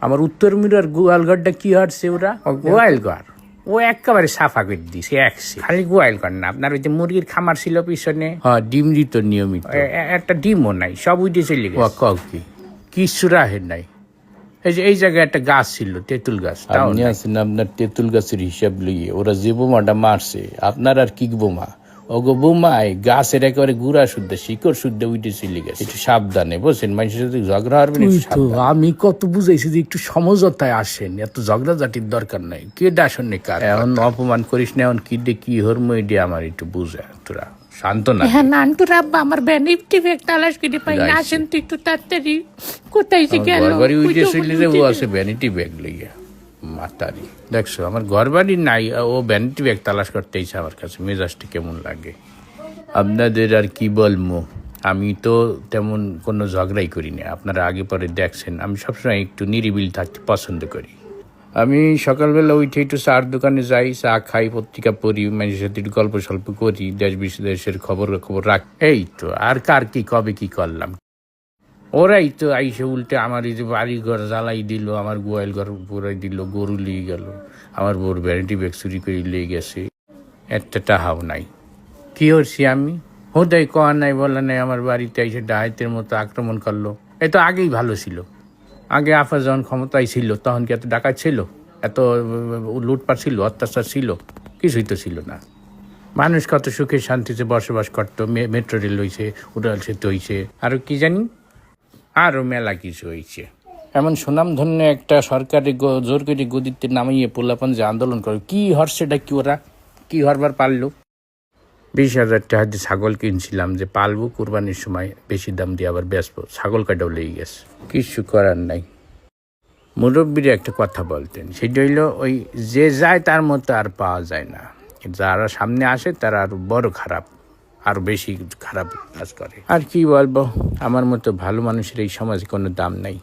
আমার উত্তর মিরার গোয়ালঘরটা কি হচ্ছে ওরা গোয়ালঘর ও একেবারে সাফা করে দিছে একসে খালি গোয়ালঘর না আপনার ওই যে মুরগির খামার ছিল পিছনে ডিম দিত নিয়মিত একটা ডিমও নাই সব উঠে চলে গেছে কাউ কিছু রাহের নাই এই জায়গায় একটা গাছ ছিল তেঁতুল গাছ আপনি আছেন আপনার তেঁতুল গাছের হিসাব লইয়ে ওরা যে বোমাটা মারছে আপনার আর কি বোমা ওগো বোমায় গাছের একেবারে গুড়া শুদ্ধ শিকড় শুদ্ধ উঠে চলে গেছে একটু সাবধানে বুঝছেন মানুষের সাথে ঝগড়া হবে আমি কত বুঝাইছি যে একটু সমঝোতায় আসেন এত ঝগড়াঝাটির দরকার নাই কে ডাসন নে কার এখন অপমান করিস না এখন কি কি হরমো এটা আমার একটু বুঝা তোরা শান্ত না হ্যাঁ নান্টু রাব্বা আমার ভ্যানিটি ব্যাগ তালাশ করে পাই না আসেন তুই একটু তাড়াতাড়ি কোথায় যে গেল ঘরবাড়ি উঠে চলে যে ও আছে ভ্যানিটি ব্যাগ লইয়া মাতারি দেখছো আমার ঘর বাড়ি নাই ও ভ্যানিটি ব্যাগ তালাশ করতে ইচ্ছা আমার কাছে মেজাজটা কেমন লাগে আপনাদের আর কি বলবো আমি তো তেমন কোনো ঝগড়াই করি না আপনারা আগে পরে দেখছেন আমি সবসময় একটু নিরিবিলি থাকতে পছন্দ করি আমি সকালবেলা উঠে একটু চার দোকানে যাই চা খাই পত্রিকা পড়ি মানুষের সাথে একটু গল্প সল্প করি দেশ বিদেশের খবর রাখ এই তো আর কার কি কবে কি করলাম ওরাই তো আইসে উল্টে আমার এই যে বাড়ি ঘর জ্বালাই দিল আমার গোয়াল ঘর পুরাই দিল গরু লিয়ে গেল আমার বোর ভ্যানিটি ব্যাগ চুরি করে লিয়ে গেছে একটা টাহাও নাই কি হচ্ছি আমি হোদাই কয়া নাই বলা নাই আমার বাড়িতে এসে ডাহাইতের মতো আক্রমণ করলো এ তো আগেই ভালো ছিল আগে আফা যখন ক্ষমতায় ছিল তখন কি এত ডাকাত ছিল এত লুটপাট ছিল অত্যাচার ছিল কিছুই তো ছিল না মানুষ কত সুখে শান্তিতে বসবাস করতো মেট্রো রেল হয়েছে উড়াল সেতু হয়েছে আরও কি জানি আরও মেলা কিছু হয়েছে এমন সুনামধন্য একটা সরকারি জোর করে গদিতে নামিয়ে পোলাপান যে আন্দোলন করে কি হর্ষেটা কি ওরা কি হরবার পারলো 20,000 টাকা দিয়ে ছাগল কিনছিলাম যে পালবো কুরবানির সময় বেশি দাম দিয়ে আবার বেচবো ছাগল কাটাও লেগে গেছে কিছু করার নাই মুরব্বীরা একটা কথা বলতেন সেটা হইলো ওই যে যায় তার মতো আর পাওয়া যায় না যারা সামনে আসে তারা আরো বড় খারাপ আরো বেশি খারাপ কাজ করে আর কি বলবো আমার মতো ভালো মানুষের এই সমাজে কোনো দাম নাই